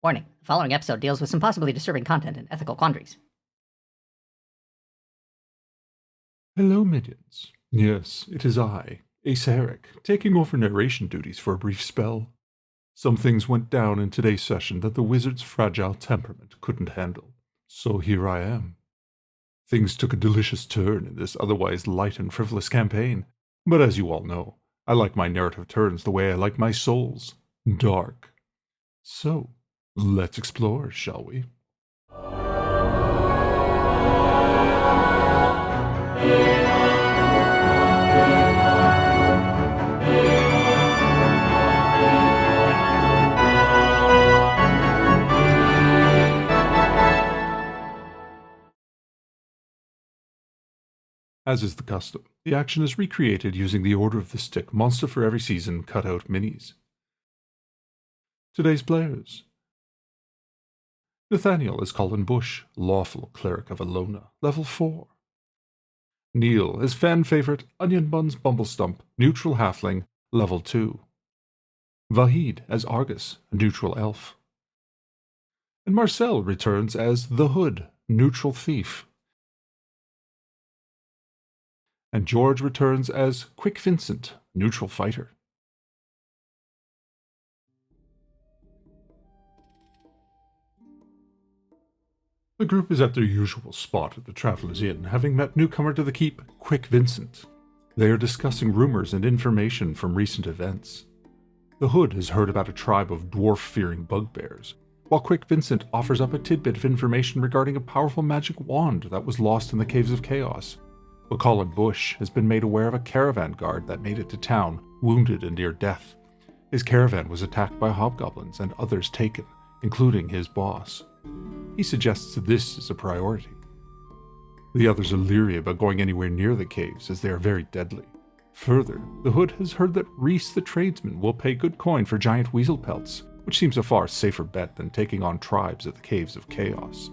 Warning, the following episode deals with some possibly disturbing content and ethical quandaries. Hello, minions. Yes, it is I, Ace-Erik, taking over narration duties for a brief spell. Some things went down in today's session that the wizard's fragile temperament couldn't handle, so here I am. Things took a delicious turn in this otherwise light and frivolous campaign, but as you all know, I like my narrative turns the way I like my souls, dark. So, let's explore, shall we? As is the custom, the action is recreated using the Order of the Stick Monster for Every Season cutout minis. Today's players: Nathaniel is Colin Bush, lawful cleric of Alona, level 4. Neil is fan favorite Onion Buns Bumblestump, neutral halfling, level 2. Vahid as Argus, neutral elf. And Marcel returns as The Hood, neutral thief. And George returns as Quick Vincent, neutral fighter. The group is at their usual spot at the Traveller's Inn, having met newcomer to the keep, Quick Vincent. They are discussing rumors and information from recent events. The Hood has heard about a tribe of dwarf-fearing bugbears, while Quick Vincent offers up a tidbit of information regarding a powerful magic wand that was lost in the Caves of Chaos. But Colin Bush has been made aware of a caravan guard that made it to town, wounded and near death. His caravan was attacked by hobgoblins and others taken, including his boss. He suggests this is a priority. The others are leery about going anywhere near the caves as they are very deadly. Further, the Hood has heard that Reese the tradesman will pay good coin for giant weasel pelts, which seems a far safer bet than taking on tribes at the Caves of Chaos.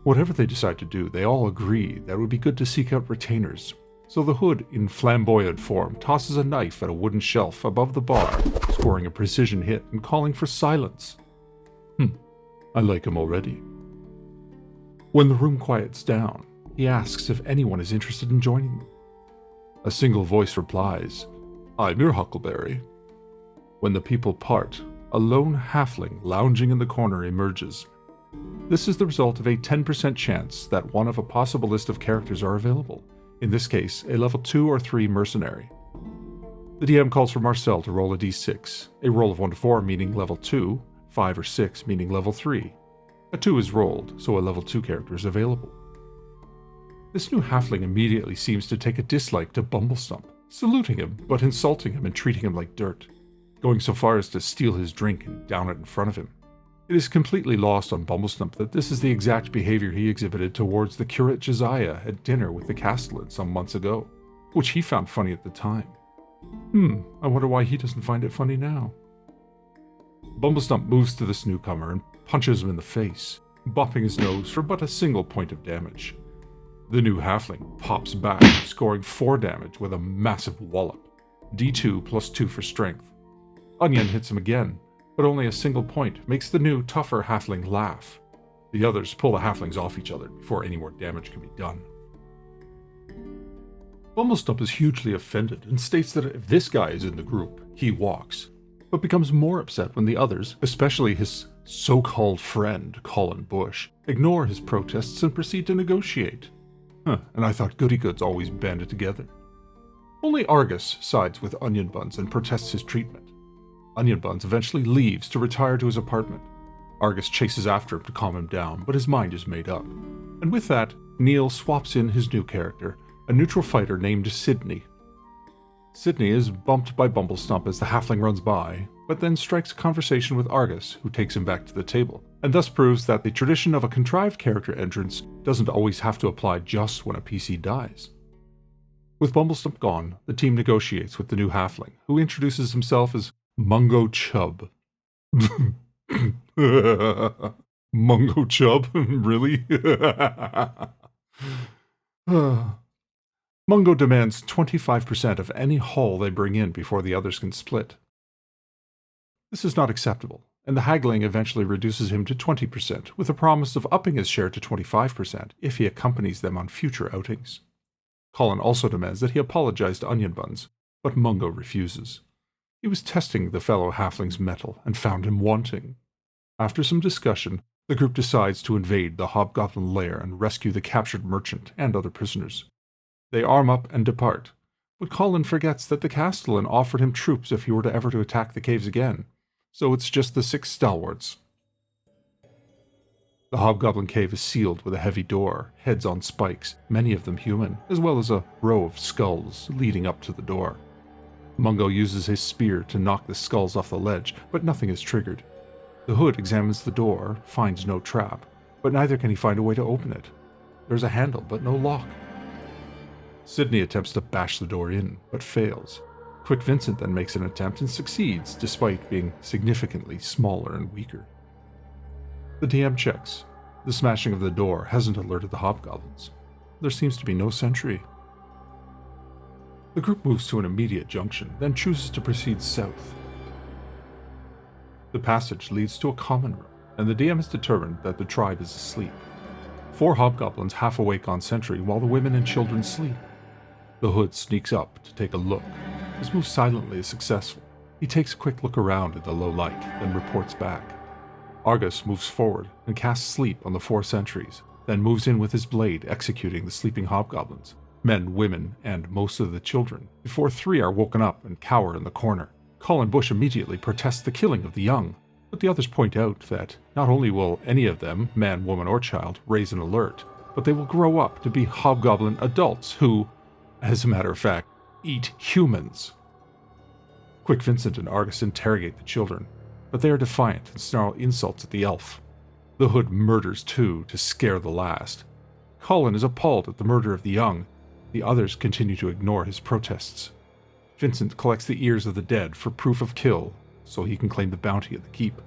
Whatever they decide to do, they all agree that it would be good to seek out retainers, so the Hood, in flamboyant form, tosses a knife at a wooden shelf above the bar, scoring a precision hit and calling for silence. I like him already. When the room quiets down, he asks if anyone is interested in joining them. A single voice replies, "I'm your Huckleberry." When the people part, a lone halfling lounging in the corner emerges. This is the result of a 10% chance that one of a possible list of characters are available, in this case a level 2 or 3 mercenary. The DM calls for Marcel to roll a d6, a roll of 1 to 4 meaning level 2, 5 or 6 meaning level 3. A 2 is rolled, so a level 2 character is available. This new halfling immediately seems to take a dislike to Bumblestump, saluting him but insulting him and treating him like dirt, going so far as to steal his drink and down it in front of him. It is completely lost on Bumblestump that this is the exact behavior he exhibited towards the curate Josiah at dinner with the Castellan some months ago, which he found funny at the time. I wonder why he doesn't find it funny now. Bumblestump moves to this newcomer and punches him in the face, bopping his nose for but a single point of damage. The new halfling pops back, scoring 4 damage with a massive wallop, d2 plus 2 for strength. Onion hits him again, but only a single point makes the new, tougher halfling laugh. The others pull the halflings off each other before any more damage can be done. Bumblestump is hugely offended and states that if this guy is in the group, he walks, but becomes more upset when the others, especially his so-called friend, Colin Bush, ignore his protests and proceed to negotiate. And I thought goody-goods always banded together. Only Argus sides with Onion Buns and protests his treatment. Onion Buns eventually leaves to retire to his apartment. Argus chases after him to calm him down, but his mind is made up. And with that, Neil swaps in his new character, a neutral fighter named Sydney. Sydney is bumped by Bumblestump as the halfling runs by, but then strikes a conversation with Argus, who takes him back to the table, and thus proves that the tradition of a contrived character entrance doesn't always have to apply just when a PC dies. With Bumblestump gone, the team negotiates with the new halfling, who introduces himself as Mungo Chub. Mungo Chub? Really? Mungo demands 25% of any haul they bring in before the others can split. This is not acceptable, and the haggling eventually reduces him to 20%, with a promise of upping his share to 25% if he accompanies them on future outings. Colin also demands that he apologize to Onion Buns, but Mungo refuses. He was testing the fellow halfling's mettle and found him wanting. After some discussion, the group decides to invade the Hobgoblin lair and rescue the captured merchant and other prisoners. They arm up and depart, but Colin forgets that the Castellan offered him troops if he were to ever to attack the caves again, so it's just the 6 stalwarts. The Hobgoblin cave is sealed with a heavy door, heads on spikes, many of them human, as well as a row of skulls leading up to the door. Mungo uses his spear to knock the skulls off the ledge, but nothing is triggered. The Hood examines the door, finds no trap, but neither can he find a way to open it. There's a handle, but no lock. Sydney attempts to bash the door in, but fails. Quick Vincent then makes an attempt and succeeds, despite being significantly smaller and weaker. The DM checks. The smashing of the door hasn't alerted the Hobgoblins. There seems to be no sentry. The group moves to an immediate junction, then chooses to proceed south. The passage leads to a common room, and the DM has determined that the tribe is asleep. 4 Hobgoblins half awake on sentry while the women and children sleep. The Hood sneaks up to take a look. His move silently is successful. He takes a quick look around in the low light, then reports back. Argus moves forward and casts sleep on the 4 sentries, then moves in with his blade, executing the sleeping Hobgoblins, men, women, and most of the children, before 3 are woken up and cower in the corner. Colin Bush immediately protests the killing of the young, but the others point out that not only will any of them, man, woman, or child, raise an alert, but they will grow up to be Hobgoblin adults who, as a matter of fact, eat humans. Quick Vincent and Argus interrogate the children, but they are defiant and snarl insults at the elf. The Hood murders 2 to scare the last. Colin is appalled at the murder of the young. The others continue to ignore his protests. Vincent collects the ears of the dead for proof of kill, so he can claim the bounty at the keep.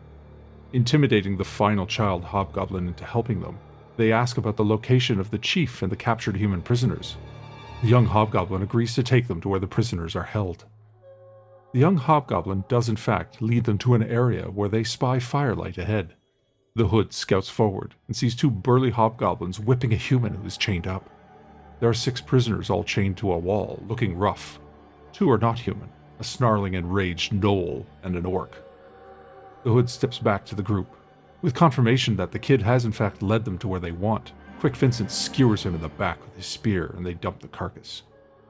Intimidating the final child Hobgoblin into helping them, they ask about the location of the chief and the captured human prisoners. The young Hobgoblin agrees to take them to where the prisoners are held. The young Hobgoblin does in fact lead them to an area where they spy firelight ahead. The Hood scouts forward and sees 2 burly Hobgoblins whipping a human who is chained up. There are 6 prisoners all chained to a wall, looking rough. 2 are not human, a snarling enraged gnoll and an orc. The Hood steps back to the group. With confirmation that the kid has in fact led them to where they want, Quick Vincent skewers him in the back with his spear and they dump the carcass.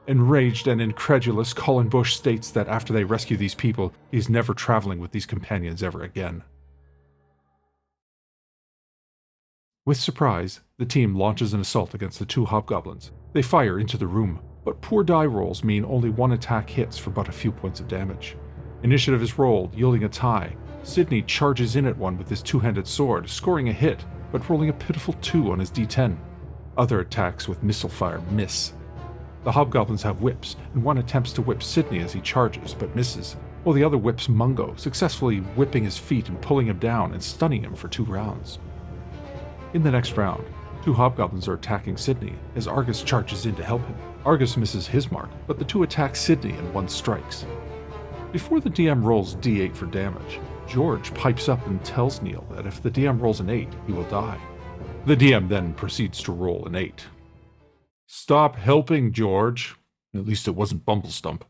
Enraged and incredulous, Colin Bush states that after they rescue these people, he's never traveling with these companions ever again. With surprise, the team launches an assault against the 2 Hobgoblins. They fire into the room, but poor die rolls mean only 1 attack hits for but a few points of damage. Initiative is rolled, yielding a tie. Sydney charges in at one with his 2-handed sword, scoring a hit, but rolling a pitiful 2 on his d10. Other attacks with missile fire miss. The Hobgoblins have whips, and one attempts to whip Sydney as he charges, but misses, while the other whips Mungo, successfully whipping his feet and pulling him down and stunning him for 2 rounds. In the next round, 2 Hobgoblins are attacking Sydney as Argus charges in to help him. Argus misses his mark, but the 2 attack Sydney and 1 strikes. Before the DM rolls d8 for damage, George pipes up and tells Neil that if the DM rolls an 8, he will die. The DM then proceeds to roll an 8. Stop helping, George. At least it wasn't Bumblestump.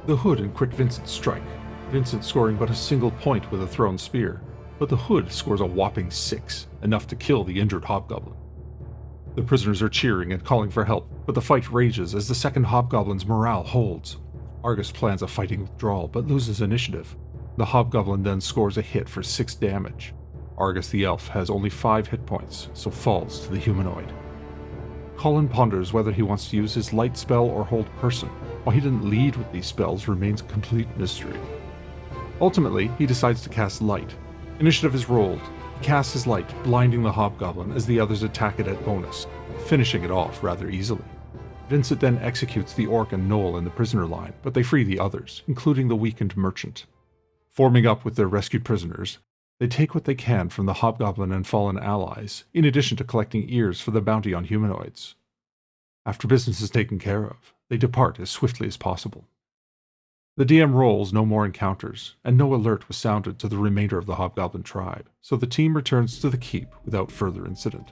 The Hood and Quick Vincent strike, Vincent scoring but a single point with a thrown spear, but the Hood scores a whopping 6, enough to kill the injured Hobgoblin. The prisoners are cheering and calling for help, but the fight rages as the second Hobgoblin's morale holds. Argus plans a fighting withdrawal but loses initiative. The Hobgoblin then scores a hit for 6 damage. Argus the elf has only 5 hit points, so falls to the humanoid. Colin ponders whether he wants to use his light spell or hold person. Why he didn't lead with these spells remains a complete mystery. Ultimately, he decides to cast light. Initiative is rolled. He casts his light, blinding the Hobgoblin as the others attack it at bonus, finishing it off rather easily. Vincent then executes the orc and gnoll in the prisoner line, but they free the others, including the weakened merchant. Forming up with their rescued prisoners, they take what they can from the Hobgoblin and fallen allies, in addition to collecting ears for the bounty on humanoids. After business is taken care of, they depart as swiftly as possible. The DM rolls no more encounters, and no alert was sounded to the remainder of the Hobgoblin tribe, so the team returns to the keep without further incident.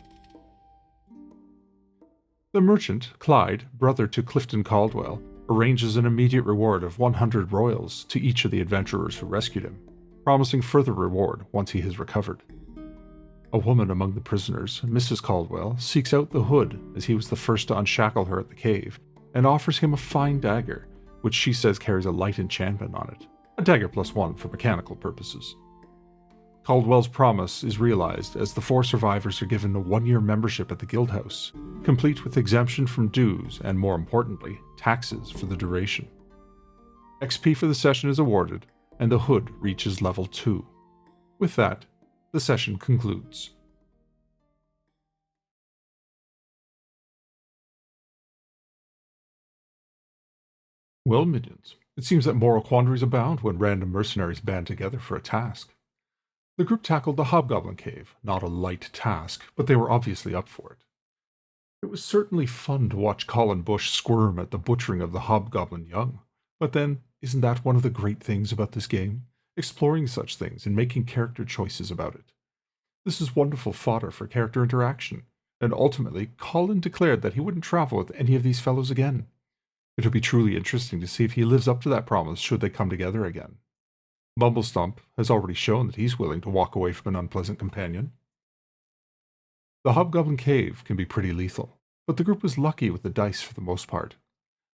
The merchant, Clyde, brother to Clifton Caldwell, arranges an immediate reward of 100 royals to each of the adventurers who rescued him, promising further reward once he has recovered. A woman among the prisoners, Mrs. Caldwell, seeks out the Hood as he was the first to unshackle her at the cave, and offers him a fine dagger, which she says carries a light enchantment on it, a dagger +1 for mechanical purposes. Caldwell's promise is realized as the 4 survivors are given a 1-year membership at the Guildhouse, complete with exemption from dues and, more importantly, taxes for the duration. XP for the session is awarded, and the Hood reaches level 2. With that, the session concludes. Well, minions, it seems that moral quandaries abound when random mercenaries band together for a task. The group tackled the Hobgoblin Cave, not a light task, but they were obviously up for it. It was certainly fun to watch Colin Bush squirm at the butchering of the Hobgoblin young, but then, isn't that one of the great things about this game? Exploring such things and making character choices about it. This is wonderful fodder for character interaction, and ultimately, Colin declared that he wouldn't travel with any of these fellows again. It'll be truly interesting to see if he lives up to that promise should they come together again. Bumblestump has already shown that he's willing to walk away from an unpleasant companion. The Hobgoblin Cave can be pretty lethal, but the group was lucky with the dice for the most part.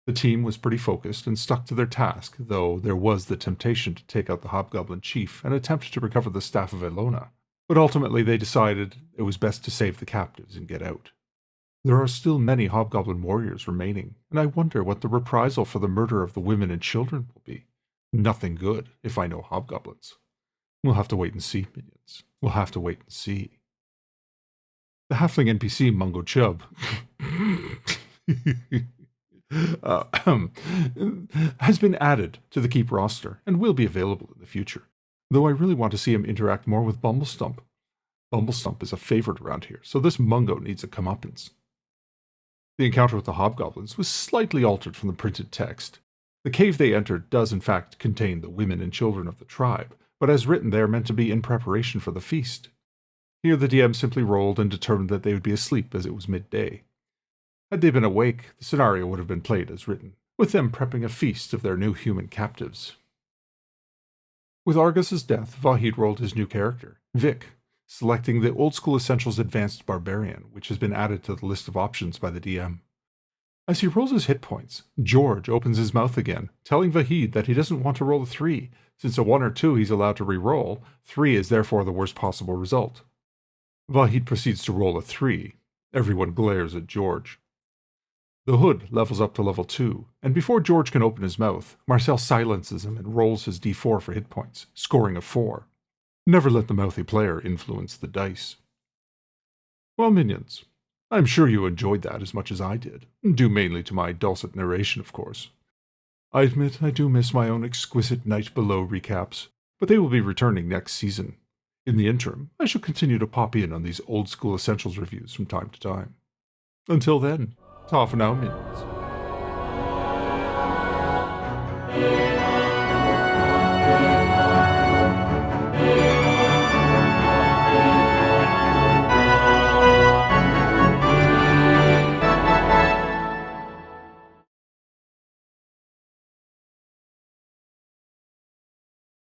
The team was pretty focused and stuck to their task, though there was the temptation to take out the Hobgoblin Chief and attempt to recover the Staff of Elona, but ultimately they decided it was best to save the captives and get out. There are still many Hobgoblin warriors remaining, and I wonder what the reprisal for the murder of the women and children will be. Nothing good, if I know Hobgoblins. We'll have to wait and see, minions. We'll have to wait and see. The halfling NPC Mungo Chubb has been added to the Keep roster and will be available in the future, though I really want to see him interact more with Bumblestump. Bumblestump is a favorite around here, so this Mungo needs a comeuppance. The encounter with the Hobgoblins was slightly altered from the printed text. The cave they entered does in fact contain the women and children of the tribe, but as written they are meant to be in preparation for the feast. Here the DM simply rolled and determined that they would be asleep as it was midday. Had they been awake, the scenario would have been played as written, with them prepping a feast of their new human captives. With Argus's death, Vahid rolled his new character, Vic, selecting the Old School Essentials Advanced Barbarian, which has been added to the list of options by the DM. As he rolls his hit points, George opens his mouth again, telling Vahid that he doesn't want to roll a 3, since a 1 or 2 he's allowed to re-roll, 3 is therefore the worst possible result. Vahid proceeds to roll a 3. Everyone glares at George. The Hood levels up to level 2, and before George can open his mouth, Marcel silences him and rolls his d4 for hit points, scoring a 4. Never let the mouthy player influence the dice. Well, minions, I'm sure you enjoyed that as much as I did, due mainly to my dulcet narration, of course. I admit I do miss my own exquisite Night Below recaps, but they will be returning next season. In the interim, I shall continue to pop in on these Old School Essentials reviews from time to time. Until then, ta for now, minions.